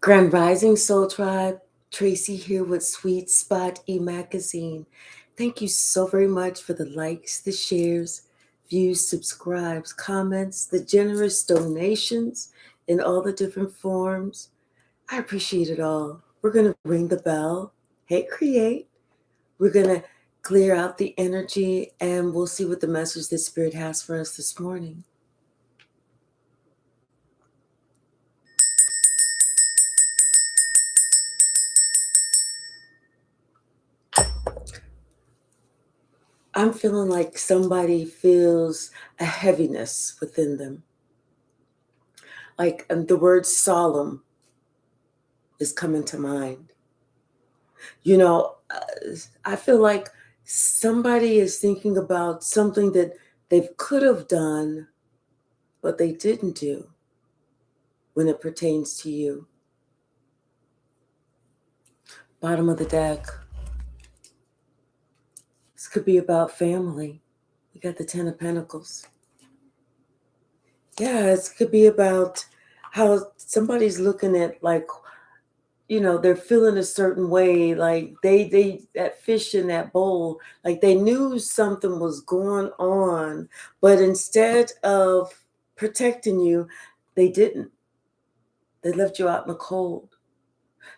Grand Rising Soul Tribe, Tracy here with Sweet Spot e-magazine. Thank you so very much for the likes, the shares, views, subscribes, comments, the generous donations in all the different forms. I appreciate it all. We're going to ring the bell, hit create. We're going to clear out the energy and we'll see what the message that Spirit has for us this morning. I'm feeling like somebody feels a heaviness within them. Like the word solemn is coming to mind. I feel like somebody is thinking about something that they could have done, but they didn't do when it pertains to you. Bottom of the deck. This could be about family. We got the Ten of Pentacles. Yeah, it could be about how somebody's looking at they're feeling a certain way, like they that fish in that bowl, like they knew something was going on, but instead of protecting you, they didn't. They left you out in the cold.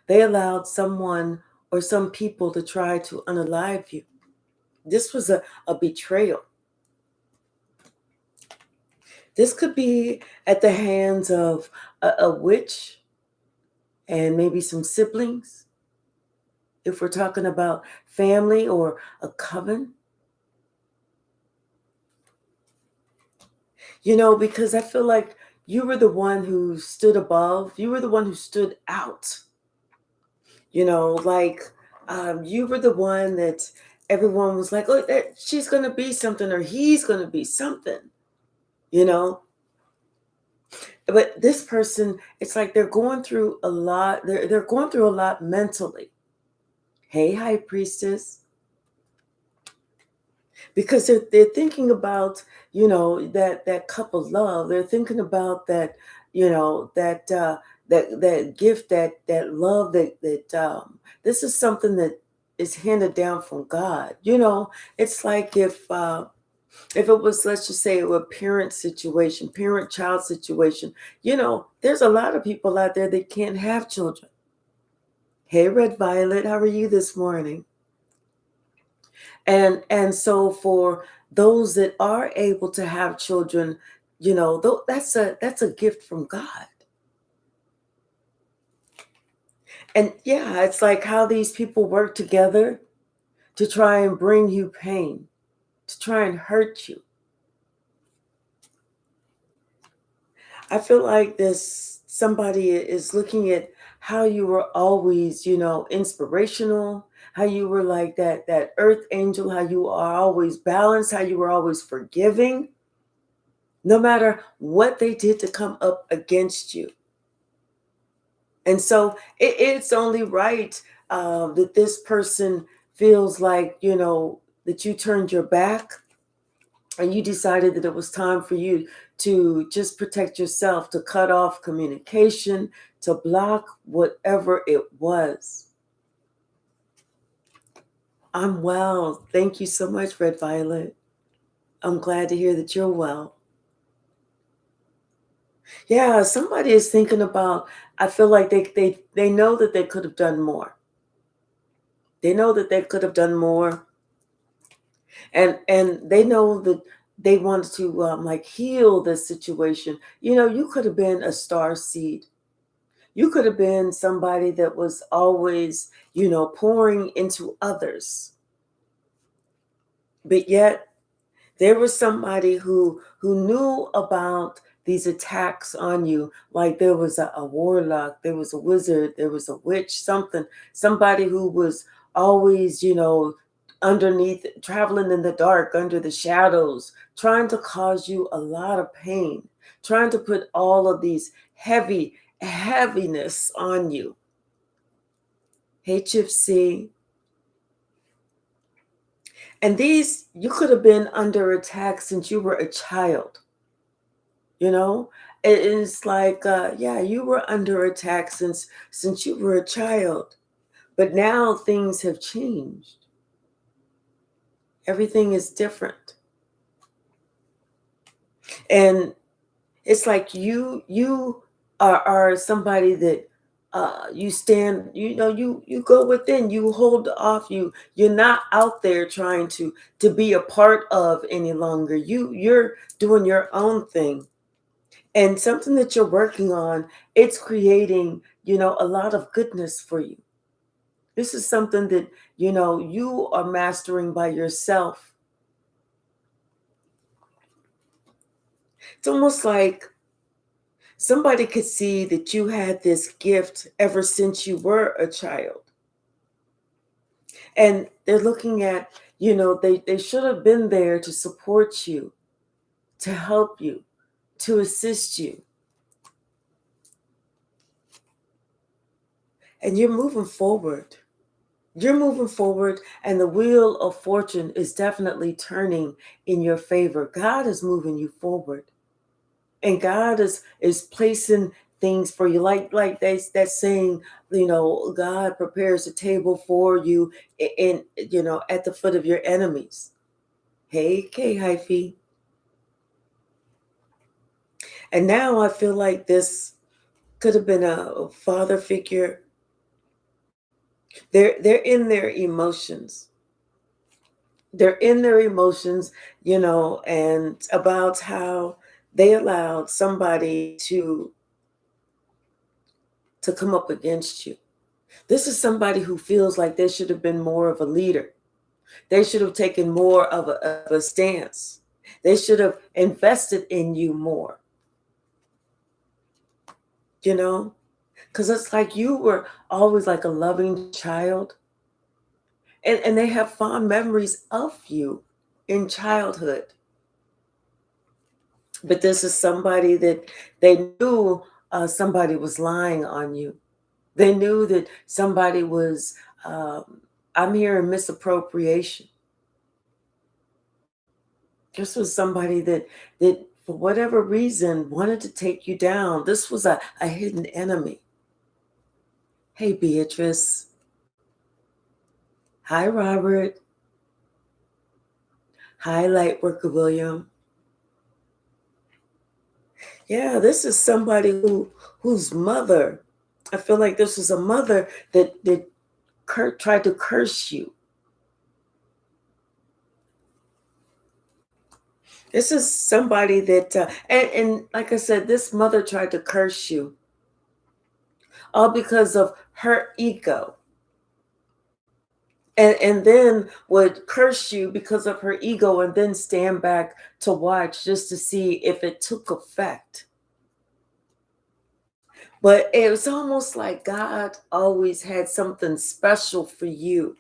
They allowed someone or some people to try to unalive you. This was a betrayal. This could be at the hands of a witch and maybe some siblings. If we're talking about family or a coven. Because I feel like you were the one who stood above. You were the one who stood out. You were the one that everyone was like, oh, she's going to be something or he's going to be something, But this person, it's like they're going through a lot. They're going through a lot mentally. Hey, High Priestess. Because they're thinking about that cup of love. They're thinking about that that gift, that love, that this is something that is handed down from God. It's like if it was, let's just say, a parent situation, parent-child situation. There's a lot of people out there that can't have children. Hey, Red Violet, how are you this morning? And so for those that are able to have children, that's a gift from God. And yeah, it's like how these people work together to try and bring you pain, to try and hurt you. I feel like somebody is looking at how you were always, inspirational, how you were like that earth angel, how you are always balanced, how you were always forgiving, no matter what they did to come up against you. And so it's only right that this person feels like, that you turned your back and you decided that it was time for you to just protect yourself, to cut off communication, to block whatever it was. I'm well. Thank you so much, Red Violet. I'm glad to hear that you're well. Yeah, somebody is thinking about, I feel like they know that they could have done more. They know that they could have done more. And they know that they wanted to heal this situation. You could have been a star seed. You could have been somebody that was always, pouring into others. But yet there was somebody who knew about these attacks on you. Like there was a warlock, there was a wizard, there was a witch, somebody who was always, underneath, traveling in the dark, under the shadows, trying to cause you a lot of pain, trying to put all of these heaviness on you. Hey, Hypsee. And you could have been under attack since you were a child. You know, it is like, yeah, you were under attack since you were a child, but now things have changed. Everything is different, and it's like you are somebody that you stand. You go within. You hold off. You're not out there trying to be a part of any longer. You're doing your own thing, and something that you're working on, it's creating, a lot of goodness for you. This is something that, you are mastering by yourself. It's almost like somebody could see that you had this gift ever since you were a child. And they're looking at, they should have been there to support you, to help you, to assist you. And you're moving forward. You're moving forward, and the wheel of fortune is definitely turning in your favor. God is moving you forward, and God is placing things for you, like that's saying, God prepares a table for you in, at the foot of your enemies. Hey, K Hyphy. And now I feel like this could have been a father figure. They're in their emotions. They're in their emotions, and about how they allowed somebody to come up against you. This is somebody who feels like they should have been more of a leader. They should have taken more of a stance. They should have invested in you more, you know? Because it's like you were always like a loving child. And they have fond memories of you in childhood. But this is somebody that they knew somebody was lying on you. They knew that somebody was, I'm hearing misappropriation. This was somebody that for whatever reason wanted to take you down. This was a hidden enemy. Hey, Beatrice. Hi, Robert. Hi, Lightworker William. Yeah, this is somebody whose mother, I feel like this was a mother that tried to curse you. This is somebody that, and like I said, this mother tried to curse you, all because of her ego. And then would curse you because of her ego, and then stand back to watch just to see if it took effect. But it was almost like God always had something special for you.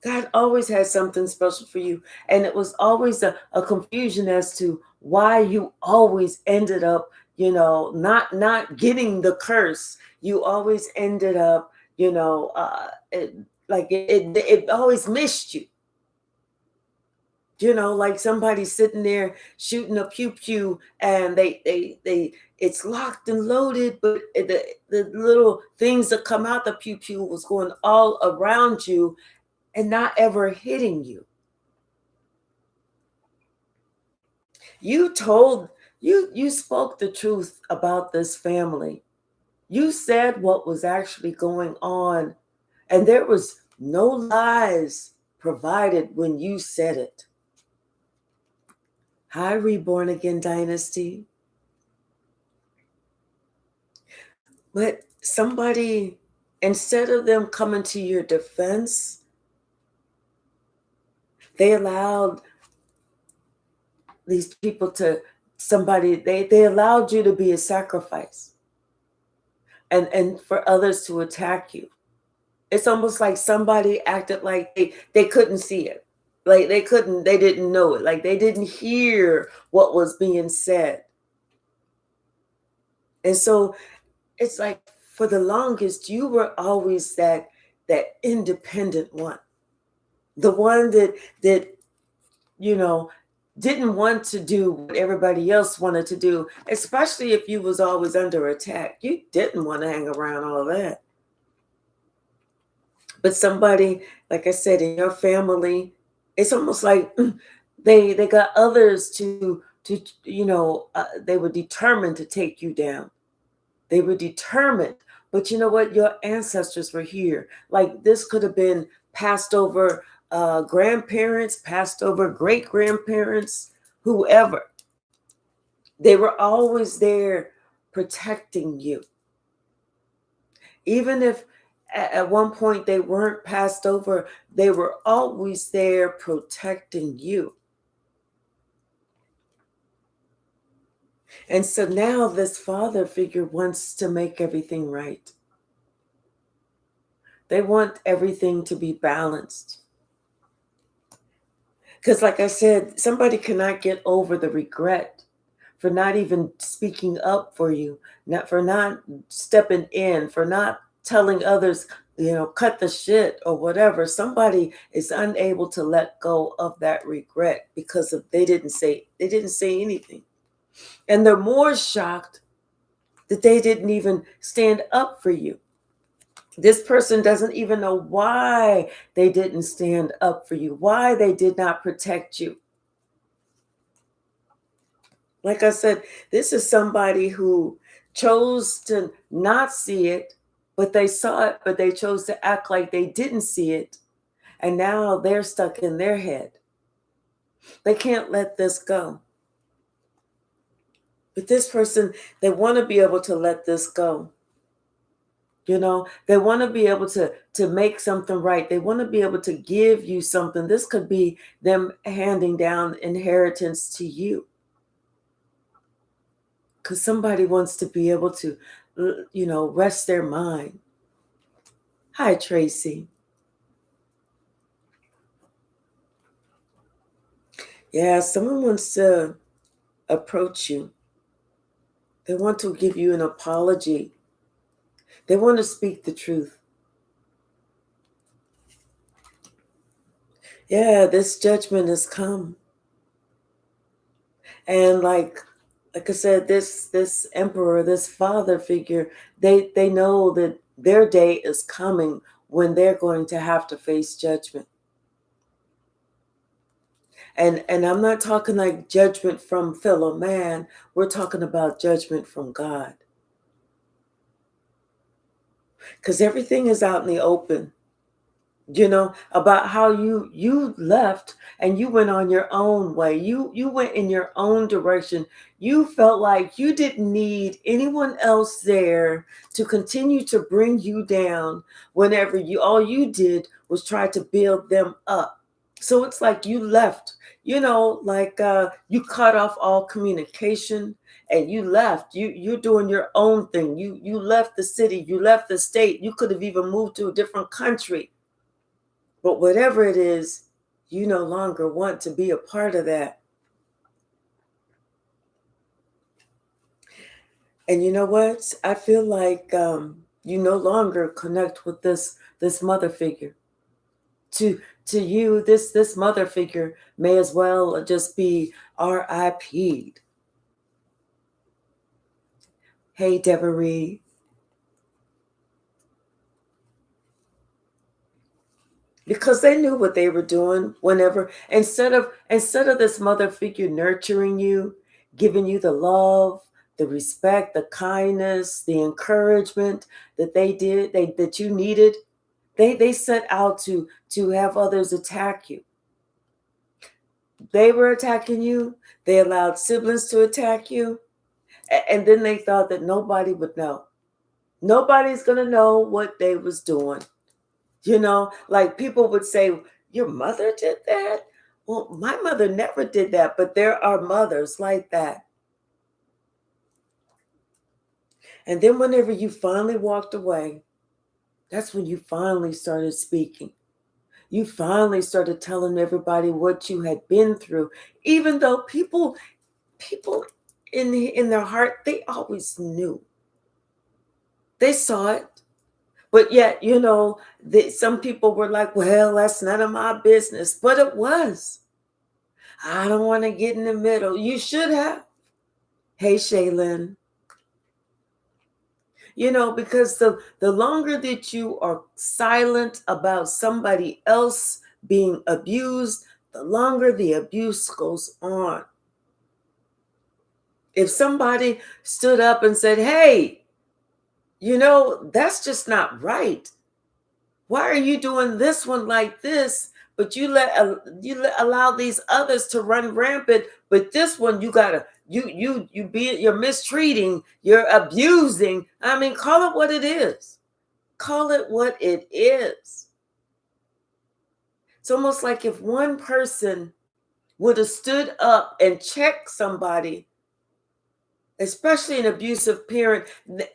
God always had something special for you. And it was always a confusion as to why you always ended up, not getting the curse. You always ended up, it always missed you. Like somebody sitting there shooting a pew pew, and they it's locked and loaded, but the little things that come out the pew pew was going all around you and not ever hitting you. You spoke the truth about this family. You said what was actually going on, and there was no lies provided when you said it. Hi, Reborn Again Dynasty. But somebody, instead of them coming to your defense, they allowed these people they allowed you to be a sacrifice, and for others to attack you. It's almost like somebody acted like they couldn't see it. Like they didn't know it. Like they didn't hear what was being said. And so it's like for the longest, you were always that independent one. The one that you know didn't want to do what everybody else wanted to do, especially if you was always under attack. You didn't want to hang around all that. But somebody, like I said, in your family, it's almost like they got others to they were determined to take you down. They were determined. But you know what? Your ancestors were here. Like this could have been passed over grandparents, passed over great grandparents, whoever. They were always there protecting you. Even if at one point they weren't passed over, they were always there protecting you. And so now this father figure wants to make everything right. They want everything to be balanced. Because, like I said, somebody cannot get over the regret for not even speaking up for you, not stepping in, for not telling others, cut the shit or whatever. Somebody is unable to let go of that regret because they didn't say anything. And they're more shocked that they didn't even stand up for you. This person doesn't even know why they didn't stand up for you, why they did not protect you. Like I said, this is somebody who chose to not see it, but they saw it, but they chose to act like they didn't see it. And now they're stuck in their head. They can't let this go. But this person, they want to be able to let this go. They want to be able to make something right. They want to be able to give you something. This could be them handing down inheritance to you. Because somebody wants to be able to, rest their mind. Hi, Tracy. Yeah, someone wants to approach you. They want to give you an apology. They want to speak the truth. Yeah, this judgment has come. And like I said, this emperor, this father figure, they know that their day is coming when they're going to have to face judgment. And I'm not talking like judgment from fellow man. We're talking about judgment from God. Because everything is out in the open. About how you left and you went on your own way. You went in your own direction. You felt like you didn't need anyone else there to continue to bring you down whenever all you did was try to build them up. So it's like you left, like you cut off all communication and you left. You're doing your own thing. You left the city, you left the state. You could have even moved to a different country. But whatever it is, you no longer want to be a part of that. And you know what? I feel like you no longer connect with this mother figure. To you, this mother figure may as well just be RIP'd. Hey, Devery. Because they knew what they were doing whenever instead of this mother figure nurturing you, giving you the love, the respect, the kindness, the encouragement that that you needed, they set out to have others attack you. They were attacking you. They allowed siblings to attack you, and then they thought that nobody would know. Nobody's going to know what they was doing. Like people would say, your mother did that? Well, my mother never did that, but there are mothers like that. And then whenever you finally walked away, that's when you finally started speaking. You finally started telling everybody what you had been through, even though people in their heart, they always knew. They saw it. But yet, some people were like, well, that's none of my business. But it was. I don't want to get in the middle. You should have. Hey, Shaylin. You know, because the longer that you are silent about somebody else being abused, the longer the abuse goes on. If somebody stood up and said, hey, you know, that's just not right. Why are you doing this one like this? But allow these others to run rampant. But this one, you're mistreating, you're abusing. I mean, call it what it is. Call it what it is. It's almost like if one person would have stood up and checked somebody, especially an abusive parent,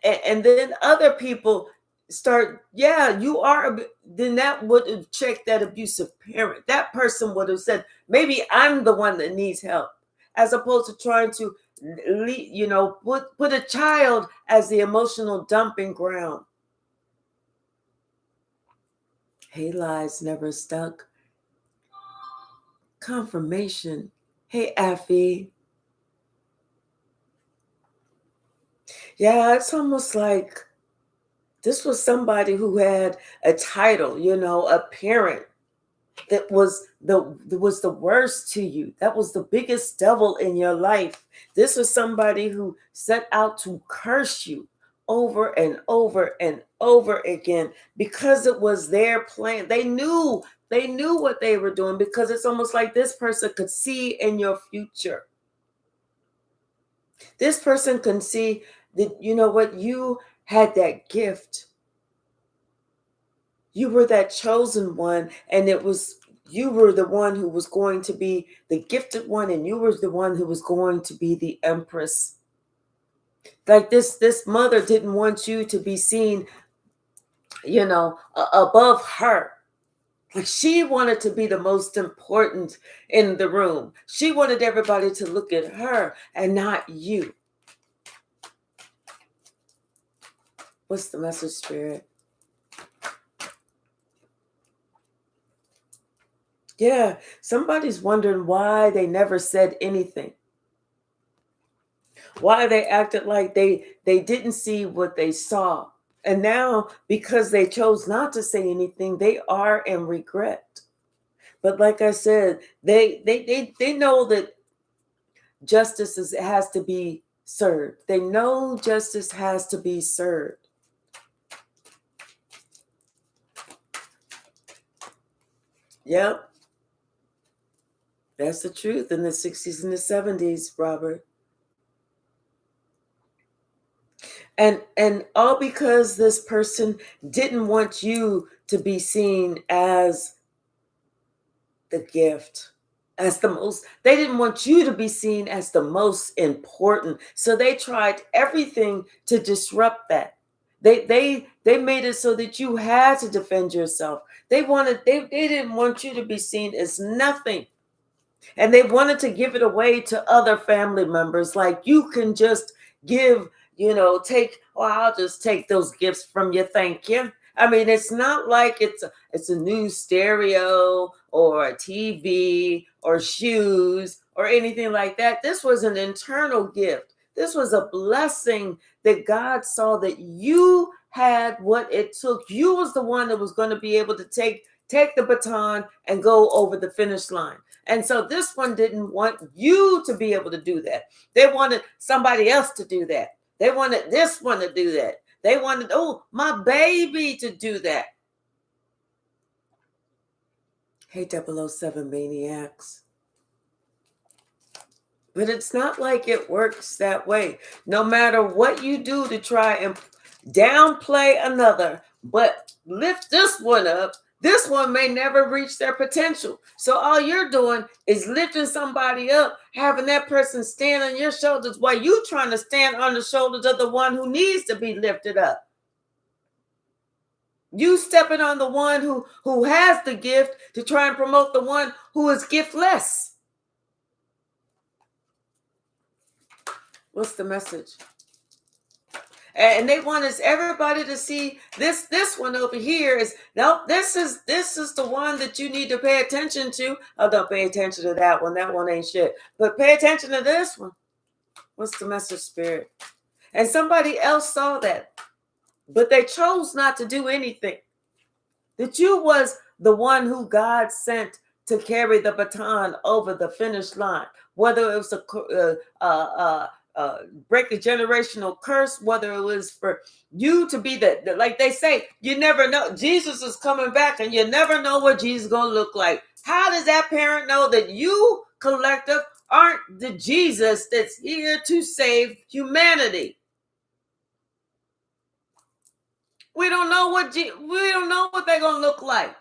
and then other people start, yeah, you are, then that would have checked that abusive parent. That person would have said, maybe I'm the one that needs help, as opposed to trying to, put a child as the emotional dumping ground. Hey, lies never stuck. Confirmation. Hey, Affy. Yeah, it's almost like this was somebody who had a title, a parent that was the worst to you. That was the biggest devil in your life. This was somebody who set out to curse you over and over and over again because it was their plan. They knew what they were doing, because it's almost like this person could see in your future. This person can see that, you know what, you had that gift. You were that chosen one, and you were the one who was going to be the gifted one, and you were the one who was going to be the empress. Like this mother didn't want you to be seen, above her. Like, she wanted to be the most important in the room. She wanted everybody to look at her and not you. What's the message, Spirit? Yeah, somebody's wondering why they never said anything. Why they acted like they didn't see what they saw. And now, because they chose not to say anything, they are in regret. But like I said, they know that justice has to be served. They know justice has to be served. Yep. That's the truth in the 60s and the 70s, Robert. And all because this person didn't want you to be seen as the gift, as the most. They didn't want you to be seen as the most important. So they tried everything to disrupt that. They made it so that you had to defend yourself. They didn't want you to be seen as nothing. And they wanted to give it away to other family members. Like, you can just give, I'll just take those gifts from you. Thank you. I mean, it's not like it's a new stereo or a TV or shoes or anything like that. This was an internal gift. This was a blessing that God saw that you had what it took. You was the one that was going to be able to take the baton and go over the finish line. And so this one didn't want you to be able to do that. They wanted somebody else to do that. They wanted this one to do that. They wanted, my baby to do that. Hey, 007 Maniacs. But it's not like it works that way. No matter what you do to try and downplay another, but lift this one up, this one may never reach their potential. So all you're doing is lifting somebody up, having that person stand on your shoulders while you trying to stand on the shoulders of the one who needs to be lifted up. You stepping on the one who has the gift to try and promote the one who is giftless. What's the message? And they want us everybody to see this one over here is no, this is the one that you need to pay attention to. Oh, don't pay attention to that one. That one ain't shit. But pay attention to this one. What's the message, Spirit? And somebody else saw that, but they chose not to do anything. That you was the one who God sent to carry the baton over the finish line, whether it was break a generational curse, whether it was for you to be the like they say, you never know. Jesus is coming back, and you never know what Jesus is gonna look like. How does that parent know that you, collective, aren't the Jesus that's here to save humanity? We don't know what they're gonna look like.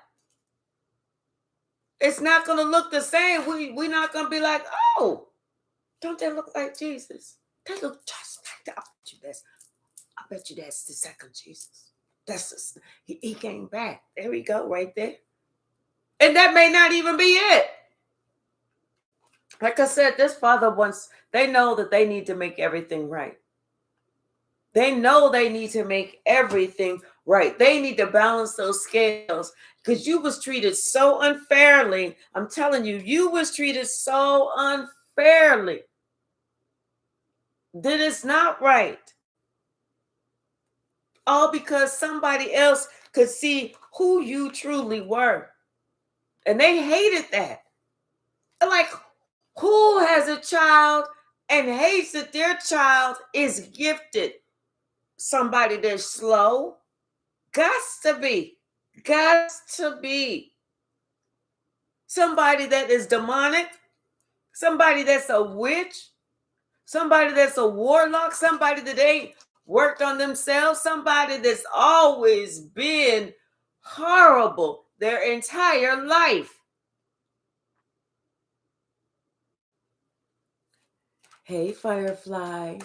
It's not gonna look the same. We're not gonna be like, oh, don't they look like Jesus? They look just like that. I bet you that's the second Jesus. He came back. There we go, right there. And that may not even be it. Like I said, this father they know that they need to make everything right. They know they need to make everything right. They need to balance those scales because you was treated so unfairly. I'm telling you, you was treated so unfairly that it's not right. All because somebody else could see who you truly were. And they hated that. Like, who has a child and hates that their child is gifted? Somebody that's slow? Gots to be. Somebody that is demonic, somebody that's a witch, somebody that's a warlock, somebody that ain't worked on themselves, somebody that's always been horrible their entire life. Hey, Firefly.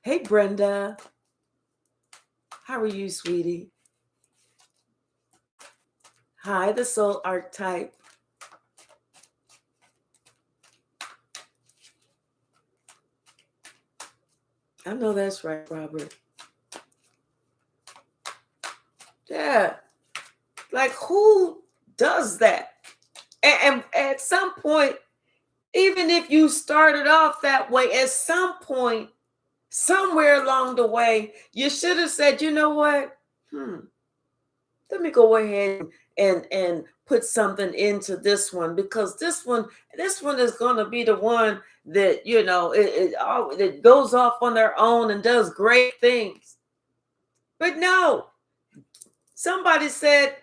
Hey, Brenda. How are you, sweetie? Hi, the soul archetype. I know that's right, Robert. Yeah. Like, who does that? And at some point, even if you started off that way, at some point, somewhere along the way, you should have said, you know what? Let me go ahead and put something into this one, because this one is going to be the one that, you know, it goes off on their own and does great things. But no, somebody said,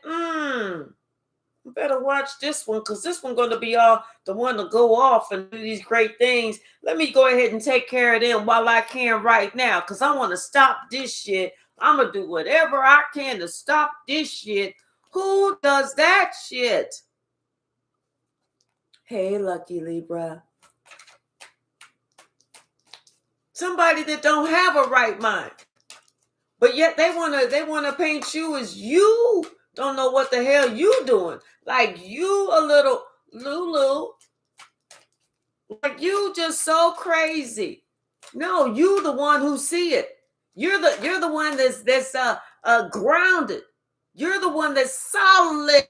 better watch this one, because this one's going to be all the one to go off and do these great things. Let me go ahead and take care of them while I can right now, because I want to stop this shit. I'm going to do whatever I can to stop this shit. Who does that shit? Hey, Lucky Libra. Somebody that don't have a right mind, but yet they want to paint you as you don't know what the hell you doing. Like you a little Lulu. Like you just so crazy. No, you the one who see it. You're the one that's grounded. You're the one that's solid.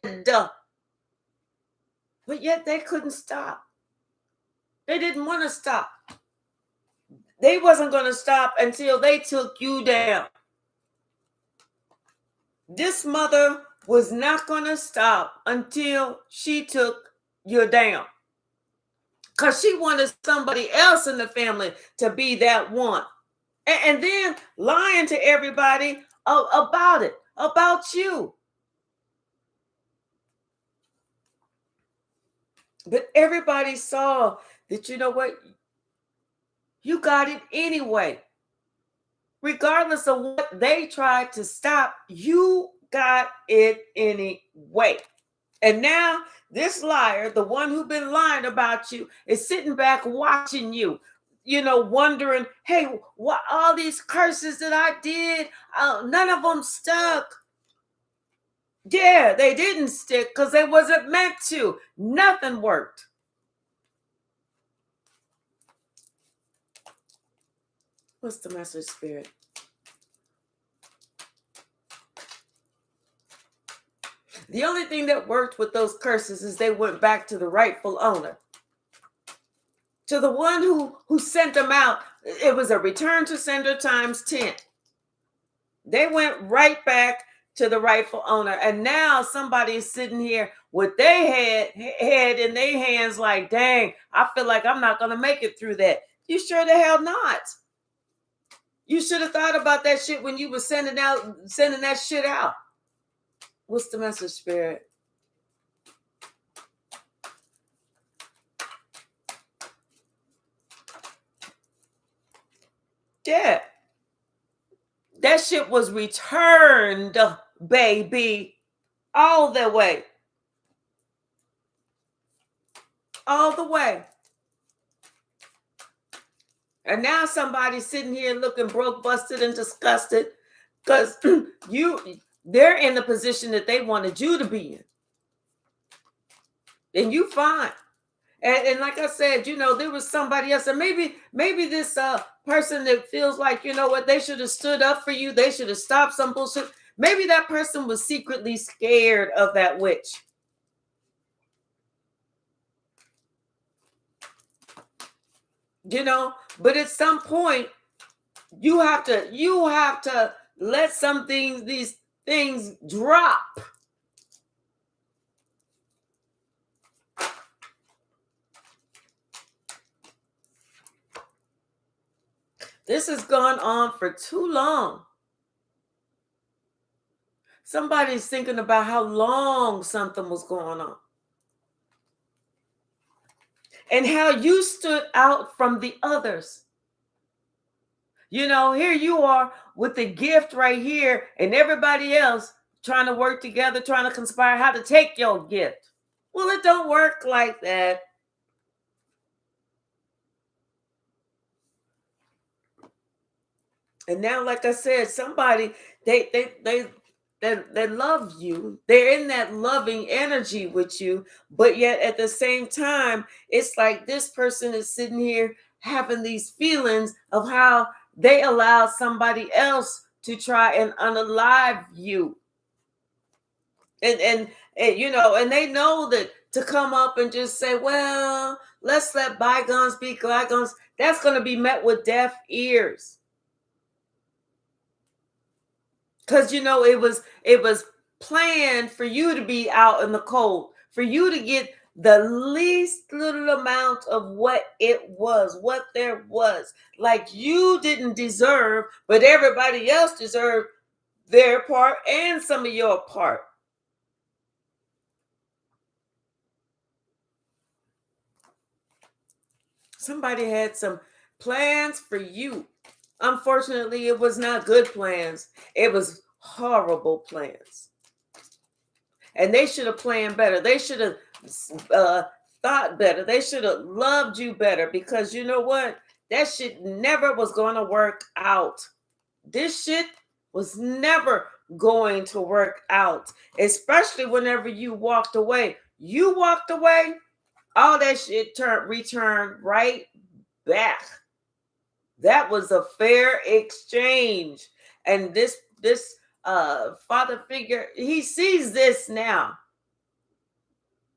But yet they couldn't stop. They didn't want to stop. They wasn't going to stop until they took you down. This mother was not going to stop until she took you down. Because she wanted somebody else in the family to be that one. And then lying to everybody about it, about you. But everybody saw that, you know what? You got it anyway. Regardless of what they tried to stop, you got it anyway. And now this liar, the one who's been lying about you, is sitting back watching you, you know, wondering, hey, what all these curses that I did, none of them stuck. Yeah, they didn't stick because they wasn't meant to. Nothing worked. What's the message, Spirit? The only thing that worked with those curses is they went back to the rightful owner, to the one who sent them out. It was a return to sender times 10. They went right back to the rightful owner. And now somebody is sitting here with their head in their hands like, dang, I feel like I'm not going to make it through that. You sure the hell not. You should have thought about that shit when you were sending that shit out. What's the message, Spirit? Yeah. That shit was returned, baby. All the way. All the way. And now somebody's sitting here looking broke, busted, and disgusted because they're in the position that they wanted you to be in. And you fine. And like I said, there was somebody else. And maybe this person that feels like, you know what, they should have stood up for you. They should have stopped some bullshit. Maybe that person was secretly scared of that witch. But at some point, you have to let these things drop. This has gone on for too long. Somebody's thinking about how long something was going on. And how you stood out from the others. Here you are with the gift right here, and everybody else trying to work together, trying to conspire how to take your gift. Well, it don't work like that. And now, like I said, somebody, they love you. They're in that loving energy with you, but yet at the same time, it's like this person is sitting here having these feelings of how they allow somebody else to try and unalive you. And they know that to come up and just say, well, let's let bygones be bygones, that's going to be met with deaf ears. Because it was planned for you to be out in the cold, for you to get the least little amount of what there was. Like you didn't deserve, but everybody else deserved their part and some of your part. Somebody had some plans for you. Unfortunately, it was not good plans. It was horrible plans. And they should have planned better. They should have thought better. They should have loved you better, because you know what? That shit never was going to work out. This shit was never going to work out, especially whenever you walked away. You walked away, all that shit returned right back. That was a fair exchange. And this father figure, he sees this now.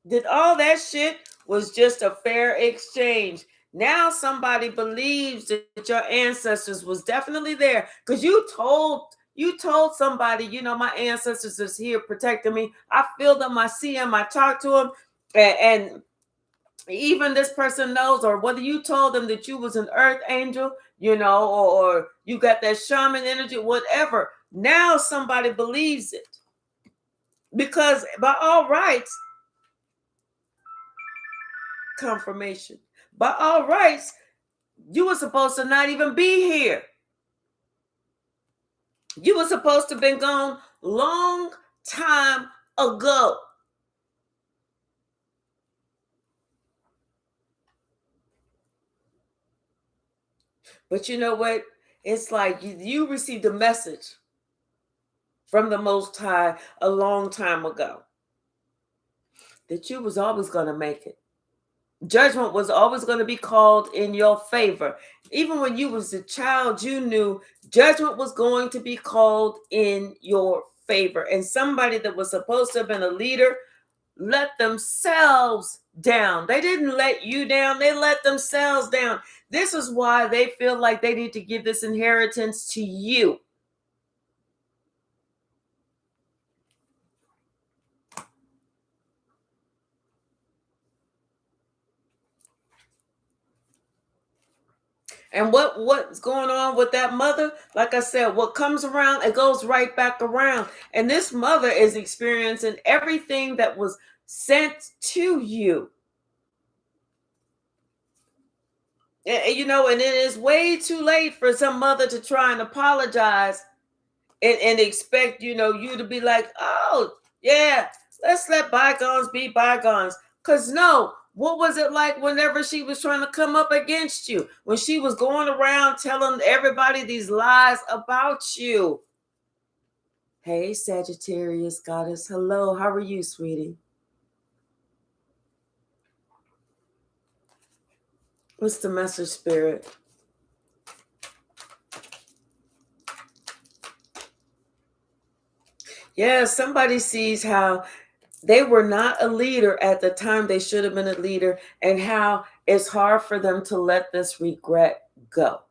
That all that shit was just a fair exchange. Now somebody believes that your ancestors was definitely there, because you told somebody, my ancestors is here protecting me. I feel them, I see them, I talk to them, and even this person knows, or whether you told them that you was an earth angel, or you got that shaman energy, whatever. Now somebody believes it, because by all rights, confirmation, by all rights, you were supposed to not even be here. You were supposed to have been gone long time ago. But you know what? It's like you received a message from the Most High a long time ago that you was always going to make it. Judgment was always going to be called in your favor. Even when you was a child, you knew judgment was going to be called in your favor, and somebody that was supposed to have been a leader let themselves down. They didn't let you down, they let themselves down. This is why they feel like they need to give this inheritance to you. And what's going on with that mother? Like I said, what comes around, it goes right back around. And this mother is experiencing everything that was sent to you. You know, and it is way too late for some mother to try and apologize and expect, you know, you to be like, oh, yeah, let's let bygones be bygones. Because no, what was it like whenever she was trying to come up against you? When she was going around telling everybody these lies about you? Hey, Sagittarius goddess. Hello, how are you, sweetie? What's the message, spirit? Yeah, somebody sees how they were not a leader at the time they should have been a leader, and how it's hard for them to let this regret go.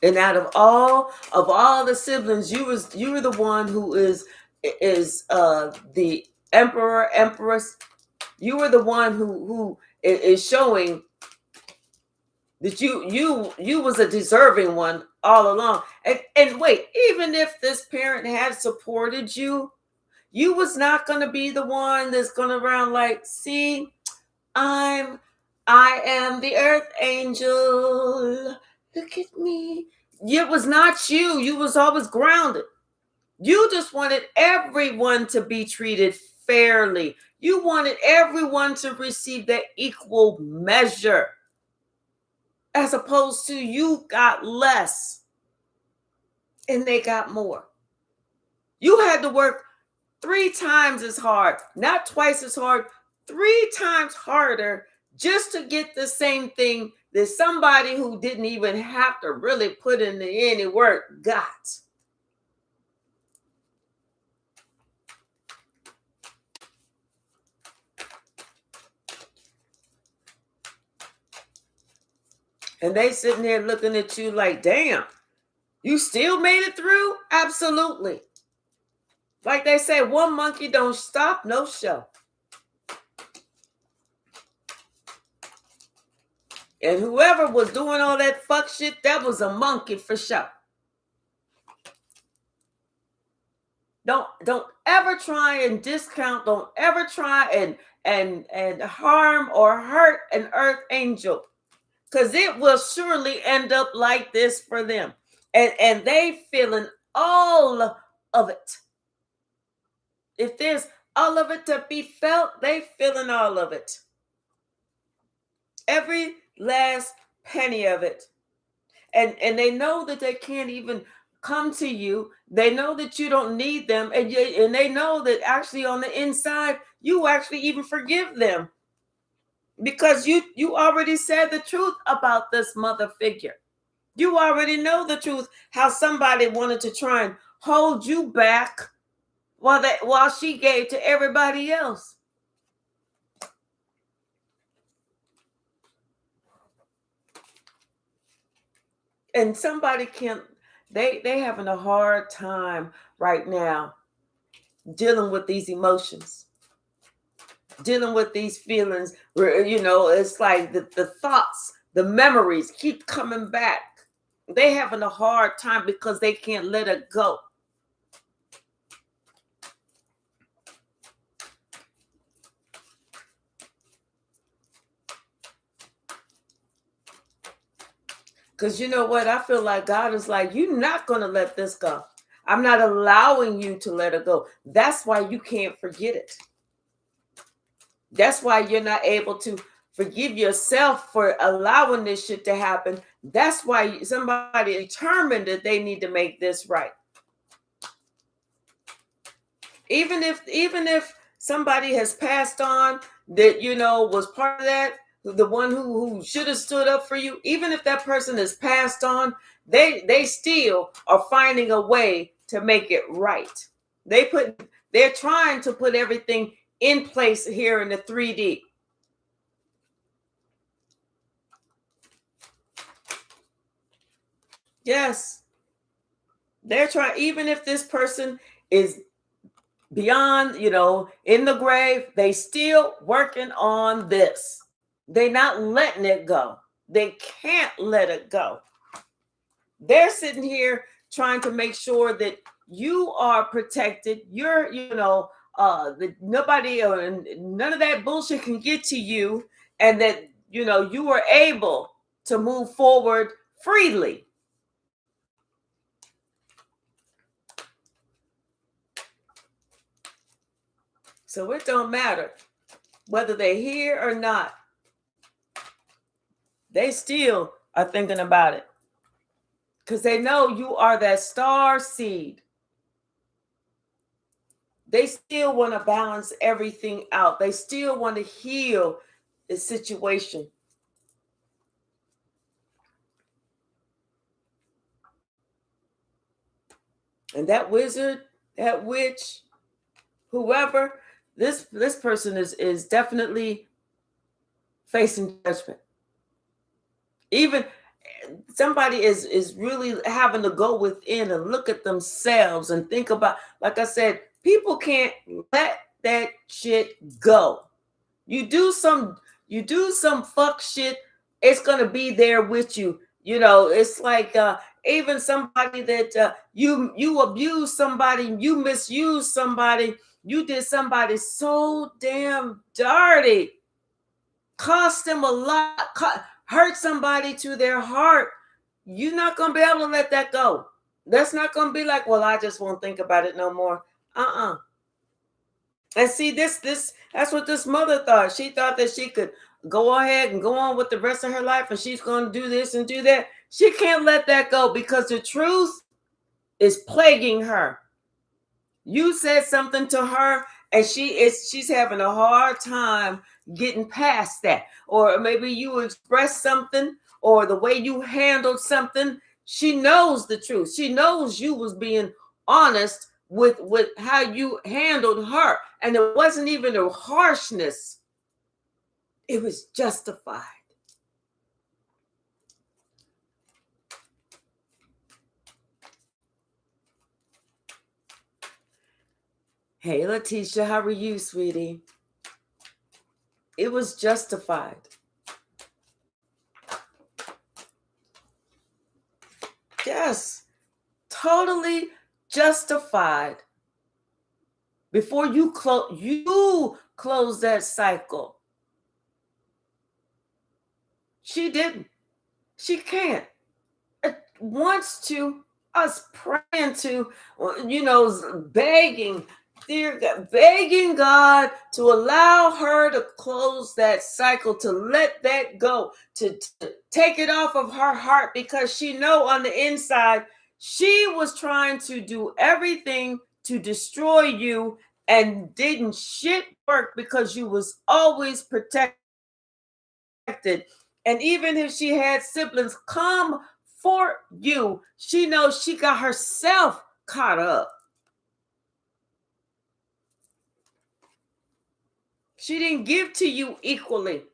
And out of all the siblings, you were the one who is the emperor, empress. You were the one who is showing that you was a deserving one all along. And wait, even if this parent had supported you, you was not going to be the one that's going around like, see, I am the earth angel. Look at me. It was not you. You was always grounded. You just wanted everyone to be treated fairly. You wanted everyone to receive that equal measure, as opposed to you got less and they got more. You had to work 3 times as hard, not twice as hard, 3 times harder just to get the same thing that somebody who didn't even have to really put in any work got. And they sitting there looking at you like, damn, you still made it through? Absolutely. Like they say, one monkey don't stop, no show. And whoever was doing all that fuck shit, that was a monkey for sure. Don't ever try and discount, don't ever try and harm or hurt an earth angel, because it will surely end up like this for them. And they feeling all of it. If there's all of it to be felt, they feeling all of it. Every last penny of it. And they know that they can't even come to you. They know that you don't need them. And they know that actually on the inside, you actually even forgive them. Because you already said the truth about this mother figure. You already know the truth, how somebody wanted to try and hold you back while she gave to everybody else. And somebody can't, they having a hard time right now dealing with these emotions, dealing with these feelings where, you know, it's like the thoughts, the memories keep coming back. They having a hard time because they can't let it go. Because you know what? I feel like God is like, you're not going to let this go. I'm not allowing you to let it go. That's why you can't forget it. That's why you're not able to forgive yourself for allowing this shit to happen. That's why somebody determined that they need to make this right. Even if somebody has passed on that, you know, was part of that, the one who should have stood up for you, even if that person is passed on, they still are finding a way to make it right. They're trying to put everything in place here in the 3D. Yes. They're trying, even if this person is beyond, in the grave, they still working on this. They're not letting it go. They can't let it go. They're sitting here trying to make sure that you are protected. You're, nobody or none of that bullshit can get to you, and that you are able to move forward freely. So it don't matter whether they're here or not. They still are thinking about it because they know you are that star seed. They still want to balance everything out. They still want to heal the situation. And that wizard, that witch, whoever, this person is definitely facing judgment. Even somebody is really having to go within and look at themselves and think about, like I said, people can't let that shit go. You do some fuck shit, it's gonna be there with you. It's like even somebody that you abuse somebody, you misuse somebody, you did somebody so damn dirty, cost them a lot, hurt somebody to their heart. You're not gonna be able to let that go. That's not gonna be like, well, I just won't think about it no more. And see, that's what this mother thought. She thought that she could go ahead and go on with the rest of her life, and she's going to do this and do that. She can't let that go because the truth is plaguing her. You said something to her, and she's having a hard time getting past that. Or maybe you expressed something, or the way you handled something. She knows the truth. She knows you was being honest with how you handled her, and it wasn't even a harshness. It was justified. Hey, Letitia, how are you, sweetie? It was justified. Yes, totally justified. Before you close that cycle. She didn't. She can't. It wants to. Us praying to, begging, dear God, begging God to allow her to close that cycle, to let that go, to take it off of her heart, because she know on the inside she was trying to do everything to destroy you, and didn't shit work because you was always protected. And even if she had siblings come for you, she knows she got herself caught up. She didn't give to you equally.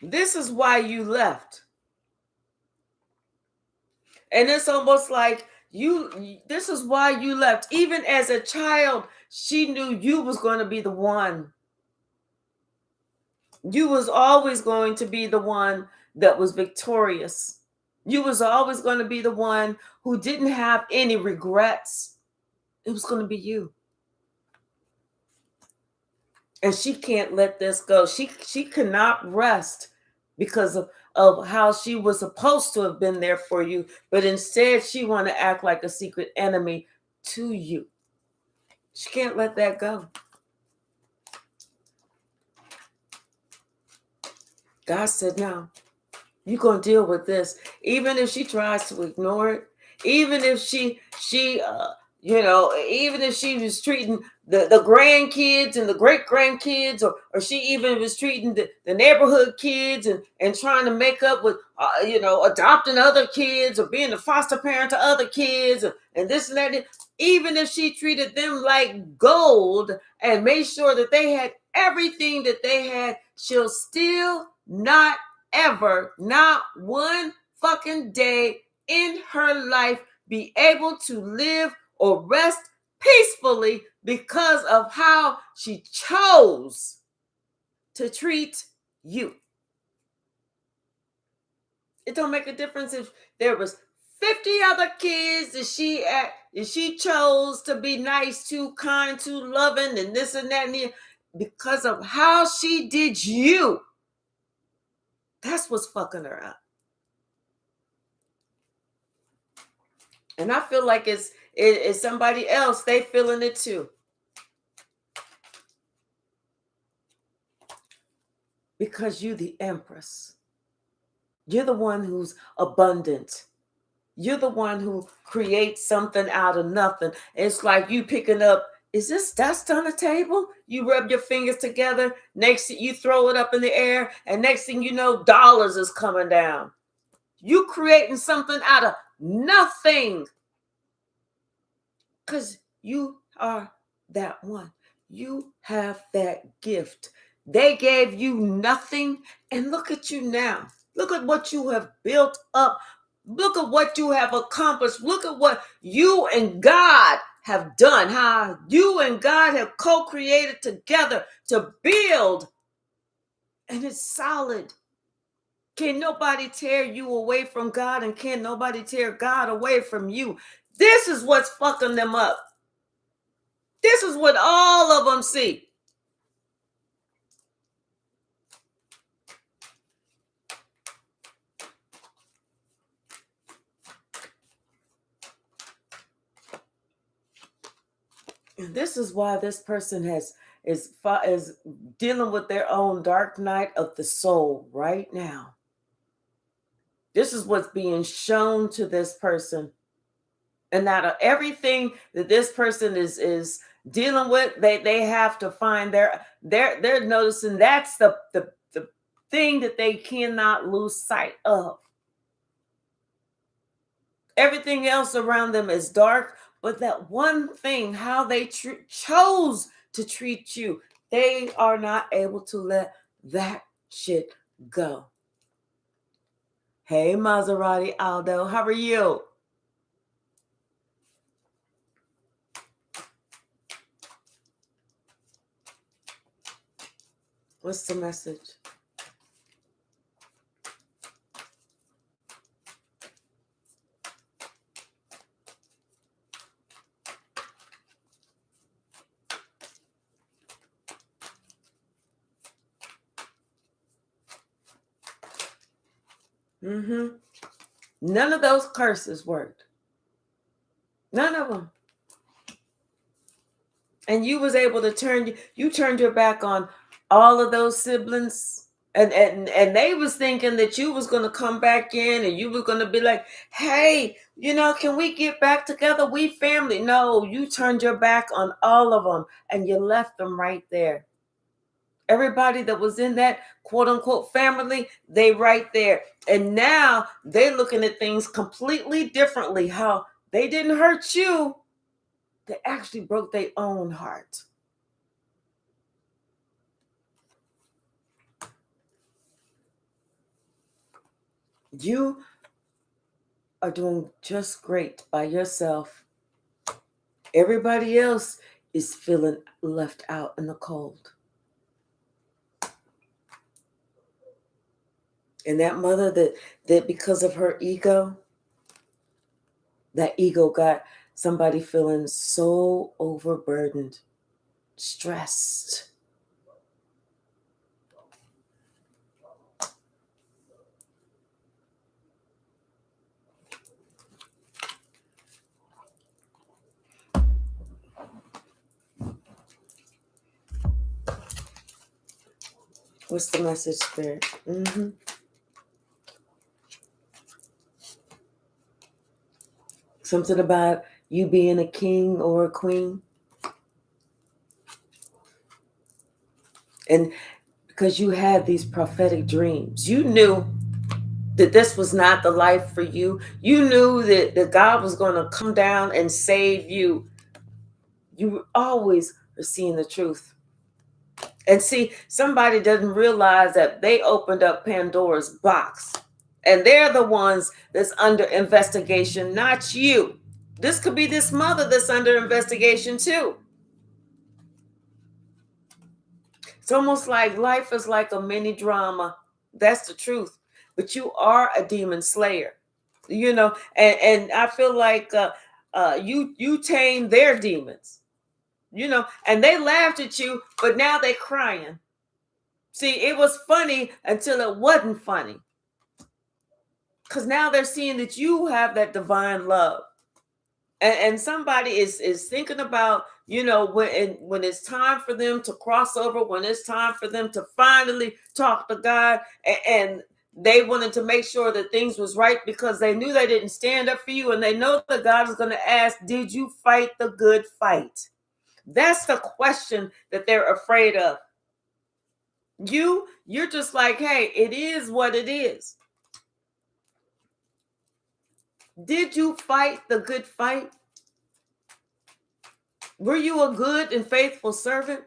This is why you left. And it's almost like this is why you left. Even as a child, she knew you was going to be the one. You was always going to be the one that was victorious. You was always going to be the one who didn't have any regrets. It was going to be you. And she can't let this go. She cannot rest because of how she was supposed to have been there for you, but instead she want to act like a secret enemy to you. She can't let that go. God said, no, you're going to deal with this. Even if she tries to ignore it, even if she You know, even if she was treating the grandkids and the great grandkids, or she even was treating the neighborhood kids and trying to make up with, adopting other kids or being the foster parent to other kids and this and that. Even if she treated them like gold and made sure that they had everything that they had, she'll still not ever, not one fucking day in her life, be able to live or rest peacefully because of how she chose to treat you. It don't make a difference if there was 50 other kids that she chose to be nice to, kind to, loving, and this and that, and because of how she did you. That's what's fucking her up. And I feel like it's somebody else, they feeling it too. Because you're the empress. You're the one who's abundant. You're the one who creates something out of nothing. It's like you picking up, is this dust on the table? You rub your fingers together, next thing you throw it up in the air, and next thing you know, dollars is coming down. You creating something out of nothing. Because you are that one. You have that gift. They gave you nothing, and look at you now. Look at what you have built up. Look at what you have accomplished. Look at what you and God have done. How you and God have co-created together to build. And it's solid. Can nobody tear you away from God, and can nobody tear God away from you? This is what's fucking them up. This is what all of them see. And this is why this person is dealing with their own dark night of the soul right now. This is what's being shown to this person. And out of everything that this person is dealing with, they have to find they're noticing that's the thing that they cannot lose sight of. Everything else around them is dark, but that one thing, how they chose to treat you, they are not able to let that shit go. Hey, Maserati Aldo, how are you? What's the message? None of those curses worked. None of them. And you was able to turned your back on all of those siblings, and they was thinking that you was going to come back in and you was going to be like, hey, can we get back together? We family. No, you turned your back on all of them and you left them right there. Everybody that was in that quote unquote family, they right there. And now they're looking at things completely differently. How they didn't hurt you. They actually broke their own heart. You are doing just great by yourself. Everybody else is feeling left out in the cold. And that mother that because of her ego, that ego got somebody feeling so overburdened, stressed. What's the message, Spirit? Something about you being a king or a queen. And because you had these prophetic dreams, you knew that this was not the life for you. You knew that God was going to come down and save you. You always are seeing the truth. And see, somebody doesn't realize that they opened up Pandora's box. And they're the ones that's under investigation, not you. This could be this mother that's under investigation too. It's almost like life is like a mini drama. That's the truth. But you are a demon slayer, and I feel like you tame their demons, and they laughed at you, but now they're crying. See, it was funny until it wasn't funny, because now they're seeing that you have that divine love. And somebody is thinking about, when it's time for them to cross over, when it's time for them to finally talk to God, and they wanted to make sure that things was right, because they knew they didn't stand up for you, and they know that God is going to ask, did you fight the good fight? That's the question that they're afraid of. You're just like, hey, it is what it is. Did you fight the good fight? Were you a good and faithful servant?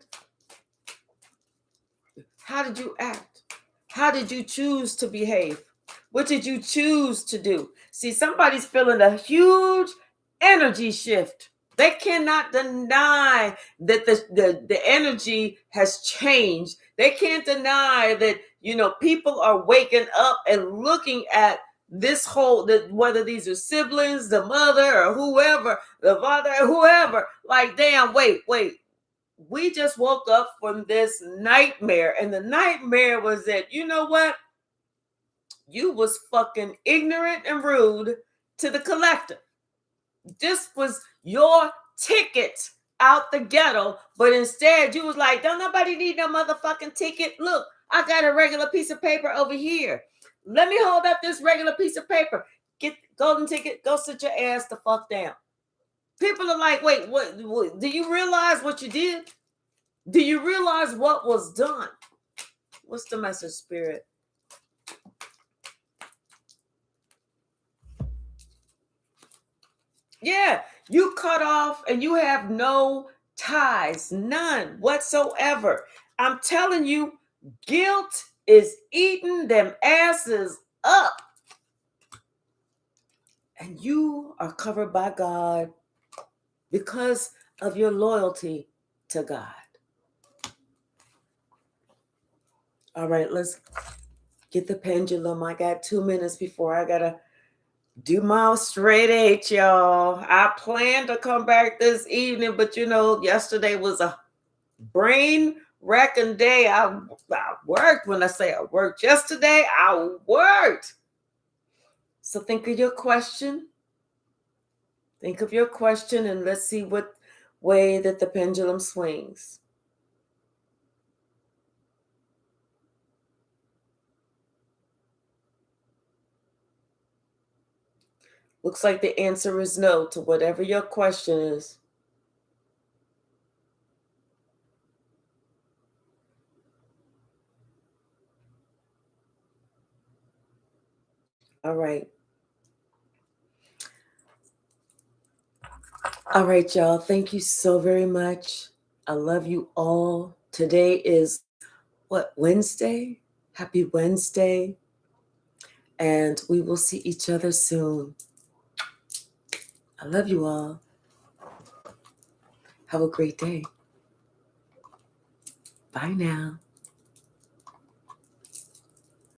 How did you act? How did you choose to behave? What did you choose to do? See, somebody's feeling a huge energy shift. They cannot deny that the energy has changed. They can't deny that, people are waking up and looking at this whole, that whether these are siblings, the mother or whoever, the father, whoever, like, damn, wait, we just woke up from this nightmare, and the nightmare was that, you know what, you was fucking ignorant and rude to the collective. This was your ticket out the ghetto, but instead you was like, don't nobody need no motherfucking ticket. Look, I got a regular piece of paper over here. Let me hold up this regular piece of paper. Get golden ticket, go sit your ass the fuck down. People are like, wait, what do you realize what you did? Do you realize what was done? What's the message, Spirit? Yeah, you cut off and you have no ties, none whatsoever. I'm telling you, guilt is eating them asses up. And you are covered by God because of your loyalty to God. All right, let's get the pendulum. I got 2 minutes before I got to do my straight eight, y'all. I plan to come back this evening, but yesterday was a brain wrecking day. I worked. When I say I worked yesterday, I worked. So think of your question. Think of your question, and let's see what way that the pendulum swings. Looks like the answer is no to whatever your question is. All right. All right, y'all. Thank you so very much. I love you all. Today is Wednesday? Happy Wednesday. And we will see each other soon. I love you all. Have a great day. Bye now.